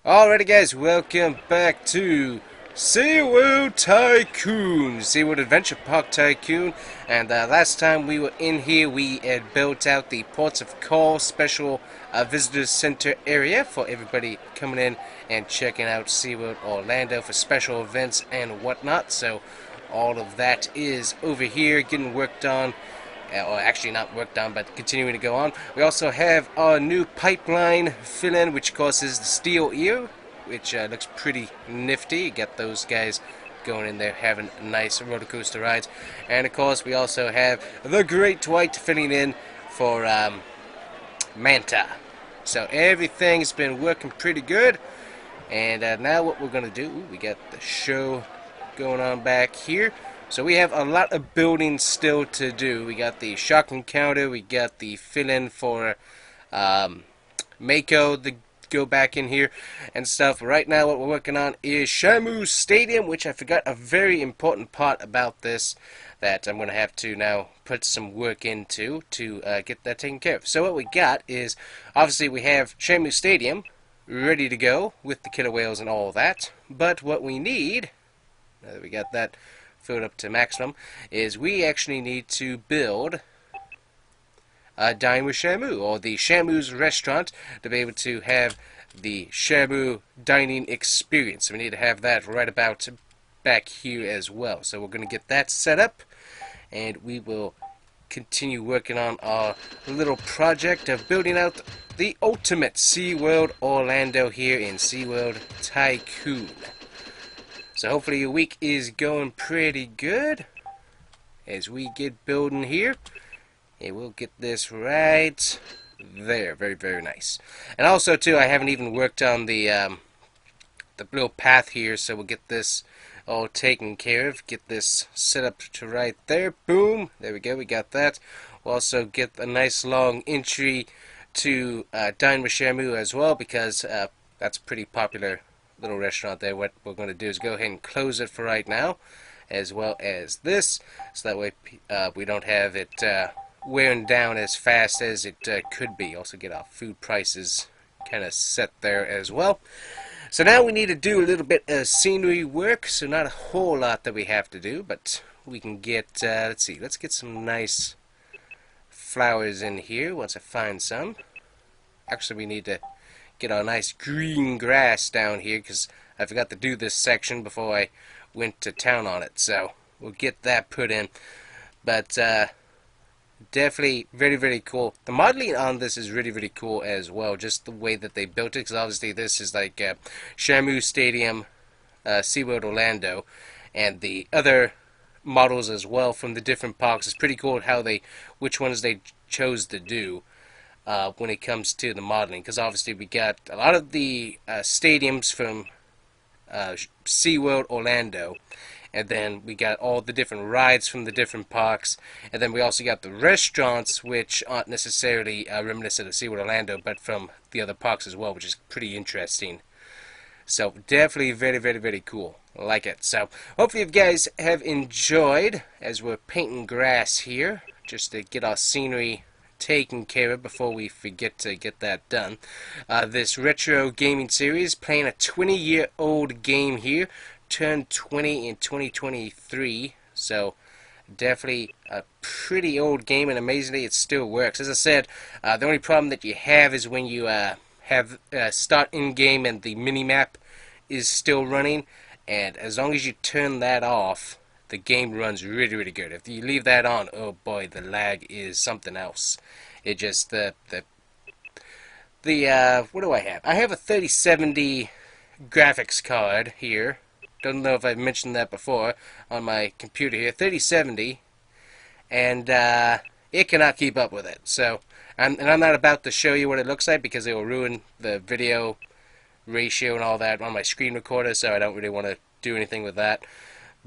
Alrighty guys, welcome back to SeaWorld Tycoon, SeaWorld Adventure Park Tycoon. And last time we were in here, we had built out the Ports of Call special visitor center area for everybody coming in and checking out SeaWorld Orlando for special events and whatnot. So all of that is over here getting worked on. Or actually not worked on, but continuing to go on. We also have our new pipeline fill-in, which causes the steel ear, which looks pretty nifty. You get those guys going in there having nice roller coaster rides. And of course we also have the Great White filling in for Manta. So everything's been working pretty good. And now what we're going to do, we got the show going on back here. So we have a lot of building still to do. We got the shock encounter, we got the fill-in for Mako to go back in here and stuff. Right now what we're working on is Shamu Stadium, which I forgot a very important part about this that I'm going to have to now put some work into to get that taken care of. So what we got is, obviously we have Shamu Stadium ready to go with the killer whales and all that. But what we need, now that we got that filled up to maximum, is we actually need to build a Dine with Shamu, or the Shamu's restaurant, to be able to have the Shamu dining experience. We need to have that right about back here as well. So we're going to get that set up, and we will continue working on our little project of building out the ultimate SeaWorld Orlando here in SeaWorld Tycoon. So hopefully your week is going pretty good as we get building here. And we'll get this right there. Very, very nice. And also too, I haven't even worked on the little path here, so we'll get this all taken care of. Get this set up to right there. Boom. There we go. We got that. We'll also get a nice long entry to Dine with Shamu as well, because that's pretty popular little restaurant there. What we're going to do is go ahead and close it for right now, as well as this, so that way we don't have it wearing down as fast as it could be. Also get our food prices kind of set there as well. So now we need to do a little bit of scenery work, so not a whole lot that we have to do, but we can get, let's see, let's get some nice flowers in here once I find some. Actually, we need to get our nice green grass down here, because I forgot to do this section before I went to town on it. So we'll get that put in. But definitely very, very cool. The modeling on this is really, really cool as well. Just the way that they built it, because obviously this is like Shamu Stadium, SeaWorld Orlando, and the other models as well from the different parks. It's pretty cool how which ones they chose to do when it comes to the modeling, because obviously we got a lot of the stadiums from SeaWorld Orlando, and then we got all the different rides from the different parks, and then we also got the restaurants, which aren't necessarily reminiscent of SeaWorld Orlando, but from the other parks as well, which is pretty interesting. So definitely very, very, very cool. I like it. So hopefully you guys have enjoyed as we're painting grass here, just to get our scenery taken care of before we forget to get that done. This retro gaming series, playing a 20-year-old game here, turned 20 in 2023, so definitely a pretty old game, and amazingly it still works. As I said, the only problem that you have is when you have start in-game and the mini-map is still running, and as long as you turn that off, the game runs really, really good. If you leave that on, oh boy, the lag is something else. It just, what do I have? I have a 3070 graphics card here. Don't know if I've mentioned that before on my computer here. 3070, and it cannot keep up with it. So, and I'm not about to show you what it looks like, because it will ruin the video ratio and all that on my screen recorder, so I don't really want to do anything with that.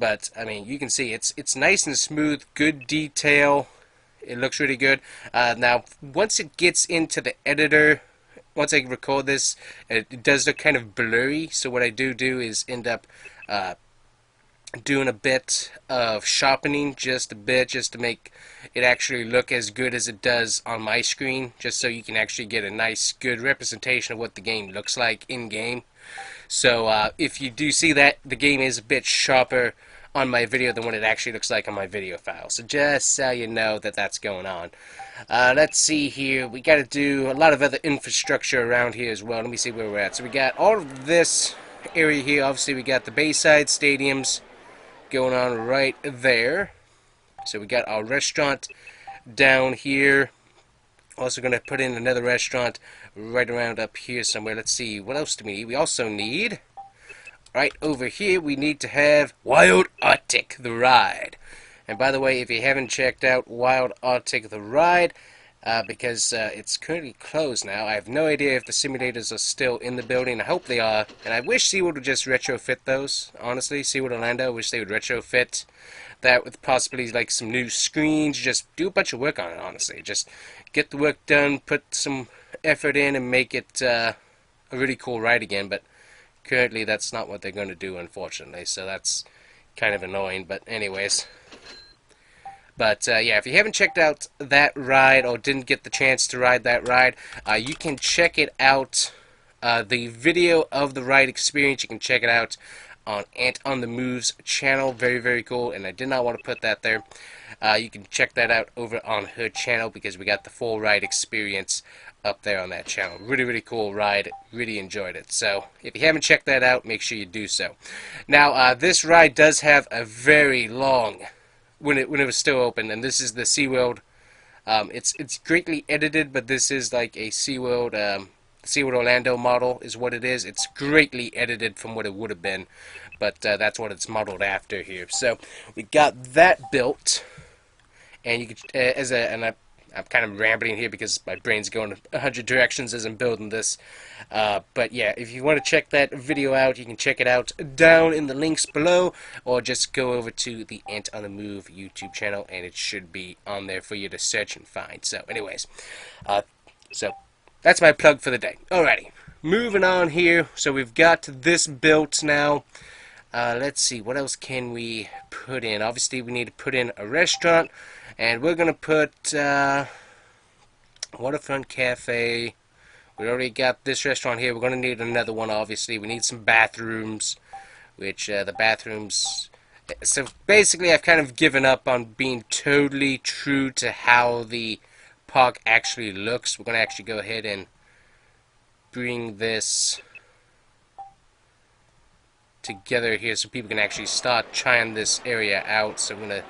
But I mean, you can see it's nice and smooth, good detail. It looks really good. Now, once it gets into the editor, once I record this, it does look kind of blurry. So what I do is end up doing a bit of sharpening, just a bit, just to make it actually look as good as it does on my screen, just so you can actually get a nice, good representation of what the game looks like in-game. So if you do see that, the game is a bit sharper on my video than what it actually looks like on my video file. So just so you know that that's going on. Let's see here. We got to do a lot of other infrastructure around here as well. Let me see where we're at. So we got all of this area here. Obviously, we got the Bayside Stadiums going on right there. So we got our restaurant down here. Also going to put in another restaurant right around up here somewhere. Let's see, what else do we need? We also need, right over here, we need to have Wild Arctic, the ride. And by the way, if you haven't checked out Wild Arctic, the ride, because it's currently closed now. I have no idea if the simulators are still in the building. I hope they are. And I wish SeaWorld would just retrofit those, honestly. SeaWorld Orlando, I wish they would retrofit that with possibly like some new screens. Just do a bunch of work on it, honestly. Just get the work done, put some effort in, and make it a really cool ride again. But currently that's not what they're going to do, unfortunately. So that's kind of annoying. But anyways. But yeah, if you haven't checked out that ride or didn't get the chance to ride that ride, you can check it out. The video of the ride experience, you can check it out on Ant on the Move's channel. Very, very cool, and I did not want to put that there. You can check that out over on her channel because we got the full ride experience up there on that channel. Really, really cool ride. Really enjoyed it. So if you haven't checked that out, make sure you do so. Now, this ride does have a very long... When it was still open, and this is the SeaWorld. It's greatly edited, but this is like a SeaWorld Orlando model is what it is. It's greatly edited from what it would have been, but that's what it's modeled after here. So we got that built, and you could I'm kind of rambling here because my brain's going 100 directions as I'm building this. But yeah, if you want to check that video out, you can check it out down in the links below, or just go over to the Ant on the Move YouTube channel, and it should be on there for you to search and find. So anyways, so that's my plug for the day. Alrighty, moving on here. So we've got this built now. Let's see, what else can we put in? Obviously, we need to put in a restaurant, and we're going to put Waterfront Cafe. We already got this restaurant here. We're going to need another one, obviously. We need some bathrooms, which the bathrooms... So basically, I've kind of given up on being totally true to how the park actually looks. We're going to actually go ahead and bring this together here so people can actually start trying this area out. So I'm going to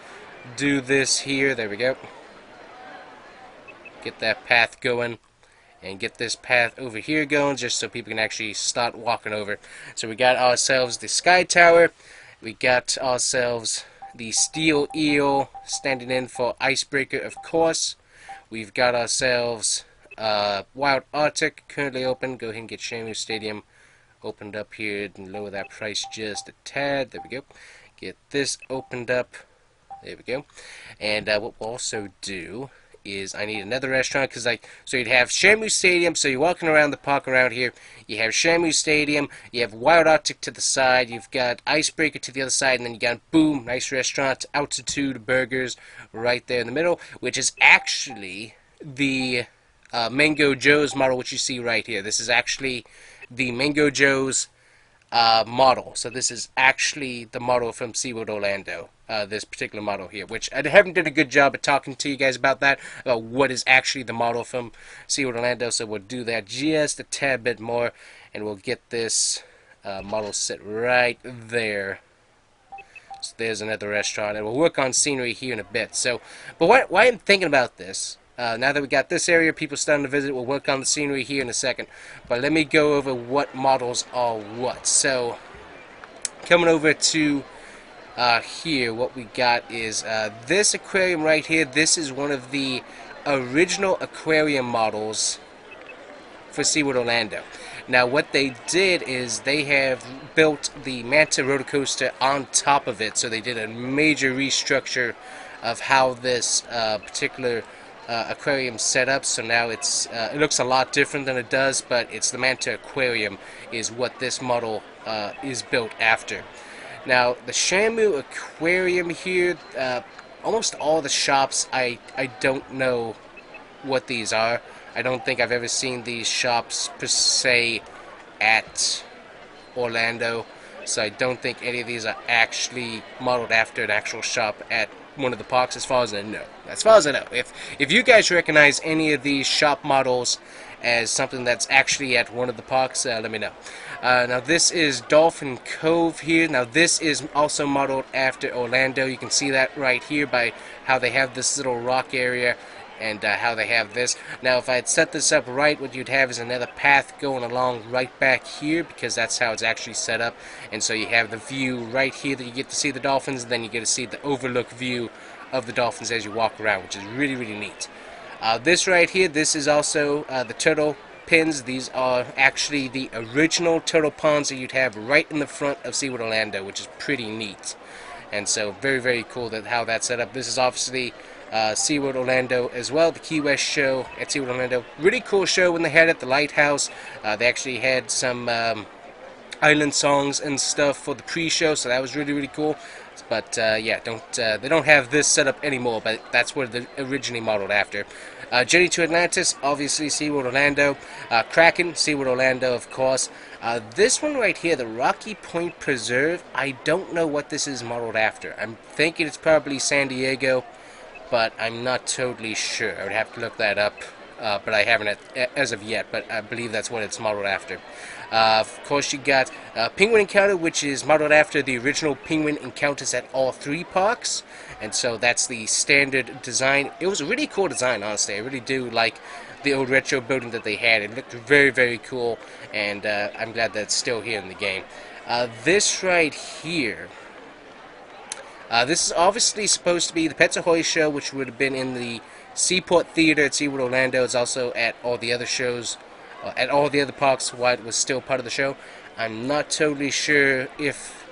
do this here. There we go. Get that path going, and get this path over here going just so people can actually start walking over. So we got ourselves the Sky Tower. We got ourselves the Steel Eel standing in for Icebreaker, of course. We've got ourselves Wild Arctic currently open. Go ahead and get Shamu Stadium opened up here and lower that price just a tad. There we go. Get this opened up. There we go. And what we'll also do is I need another restaurant, because so you'd have Shamu Stadium. So you're walking around the park around here. You have Shamu Stadium. You have Wild Arctic to the side. You've got Icebreaker to the other side, and then you got boom, nice restaurant, Altitude Burgers right there in the middle, which is actually the Mango Joe's model, which you see right here. This is actually the Mango Joe's model. So this is actually the model from SeaWorld Orlando. This particular model here, which I haven't done a good job of talking to you guys about that, about what is actually the model from SeaWorld Orlando. So we'll do that just a tad bit more, and we'll get this model set right there. So there's another restaurant, and we'll work on scenery here in a bit. So, but why I'm thinking about this. Now that we got this area, people starting to visit, we'll work on the scenery here in a second. But let me go over what models are what. So, coming over to here, what we got is this aquarium right here. This is one of the original aquarium models for SeaWorld Orlando. Now, what they did is they have built the Manta roller coaster on top of it. So they did a major restructure of how this particular aquarium set up. So now it looks a lot different than it does, but it's the Manta aquarium is what this model is built after. Now, the Shamu Aquarium here, almost all the shops, I don't know what these are. I don't think I've ever seen these shops per se at Orlando, so I don't think any of these are actually modeled after an actual shop at one of the parks, as far as I know. As far as I know. If you guys recognize any of these shop models as something that's actually at one of the parks, let me know. Now this is Dolphin Cove here. Now this is also modeled after Orlando. You can see that right here by how they have this little rock area and how they have this. Now if I had set this up right, what you'd have is another path going along right back here, because that's how it's actually set up. And so you have the view right here that you get to see the dolphins, and then you get to see the overlook view of the dolphins as you walk around, which is really, really neat. This right here, this is also the turtle pins. These are actually the original turtle ponds that you'd have right in the front of SeaWorld Orlando, which is pretty neat. And so very, very cool that how that's set up. This is obviously SeaWorld Orlando as well, the Key West show at SeaWorld Orlando. Really cool show when they had it at the Lighthouse. They actually had some island songs and stuff for the pre-show, so that was really, really cool. But yeah, they don't have this set up anymore, but that's what they originally modeled after. Journey to Atlantis, obviously SeaWorld Orlando. Kraken, SeaWorld Orlando, of course. This one right here, the Rocky Point Preserve, I don't know what this is modeled after. I'm thinking it's probably San Diego, but I'm not totally sure. I would have to look that up, but I haven't as of yet, but I believe that's what it's modeled after. Of course, you got Penguin Encounter, which is modeled after the original Penguin Encounters at all three parks, and so that's the standard design. It was a really cool design, honestly. I really do like the old retro building that they had. It looked very, very cool, and I'm glad that it's still here in the game. This right here, this is obviously supposed to be the Pets Ahoy show, which would have been in the Seaport Theater at SeaWorld Orlando. It's also at all the other shows, at all the other parks while it was still part of the show. I'm not totally sure if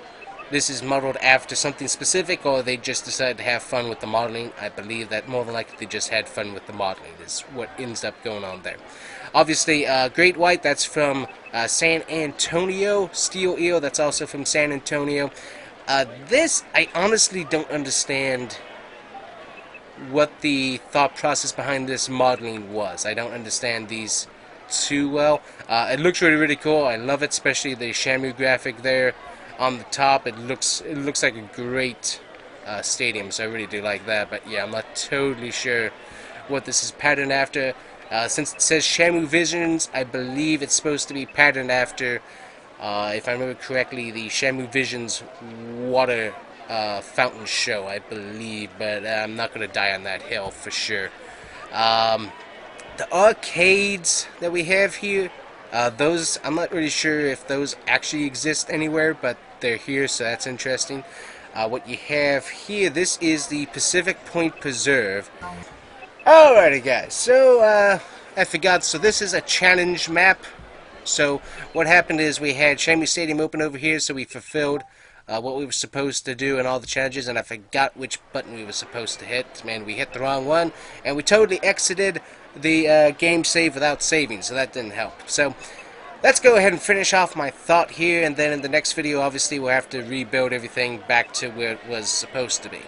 this is modeled after something specific or they just decided to have fun with the modeling. I believe that more than likely they just had fun with the modeling is what ends up going on there. Obviously, Great White, that's from San Antonio. Steel Eel, that's also from San Antonio. This, I honestly don't understand what the thought process behind this modeling was. I don't understand these too well. It looks really, really cool. I love it, especially the Shamu graphic there on the top. It looks like a great stadium, so I really do like that. But yeah, I'm not totally sure what this is patterned after. Since it says Shamu Visions, I believe it's supposed to be patterned after, if I remember correctly, the Shamu Visions water fountain show, I believe, but I'm not going to die on that hill for sure. The arcades that we have here, those, I'm not really sure if those actually exist anywhere, but they're here, so that's interesting. What you have here, this is the Pacific Point Preserve. Alrighty guys, so I forgot, so this is a challenge map. So what happened is we had Shamu Stadium open over here, so we fulfilled what we were supposed to do and all the challenges, and I forgot which button we were supposed to hit. Man, we hit the wrong one, and we totally exited the game save without saving, so that didn't help. So let's go ahead and finish off my thought here, and then in the next video, obviously, we'll have to rebuild everything back to where it was supposed to be.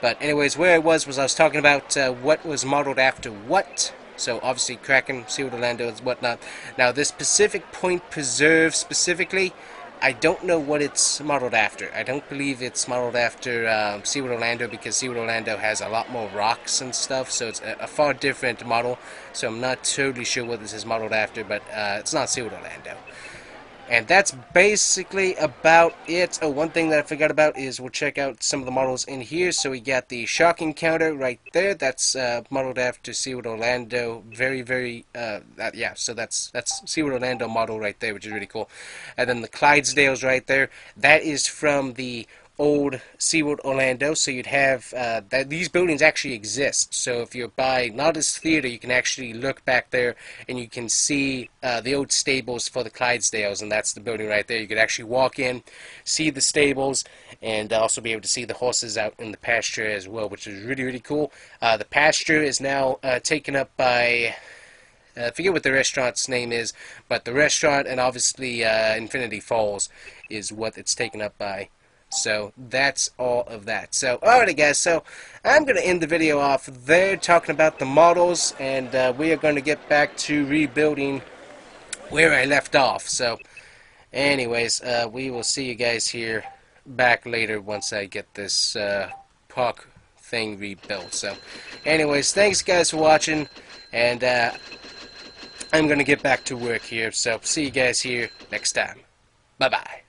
But anyways, where I was I was talking about what was modeled after what. So obviously Kraken, SeaWorld Orlando, and whatnot. Now this Pacific Point Preserve specifically, I don't know what it's modeled after. I don't believe it's modeled after SeaWorld Orlando, because SeaWorld Orlando has a lot more rocks and stuff, so it's a far different model. So I'm not totally sure what this is modeled after, but it's not SeaWorld Orlando. And that's basically about it. Oh, one thing that I forgot about is we'll check out some of the models in here. So we got the Shark Encounter right there. That's modeled after SeaWorld Orlando. Very, very, yeah, so that's SeaWorld Orlando model right there, which is really cool. And then the Clydesdales right there. That is from the old SeaWorld Orlando, so you'd have that these buildings actually exist. So if you're by Nautilus Theater, you can actually look back there and you can see the old stables for the Clydesdales, and that's the building right there. You could actually walk in, see the stables, and also be able to see the horses out in the pasture as well, which is really, really cool. The pasture is now taken up by I forget what the restaurant's name is, but the restaurant and obviously Infinity Falls is what it's taken up by. So that's all of that. So alrighty guys, so I'm going to end the video off there talking about the models, and we are going to get back to rebuilding where I left off. So anyways, we will see you guys here back later once I get this park thing rebuilt. So anyways, thanks guys for watching, and I'm going to get back to work here. So see you guys here next time. Bye bye.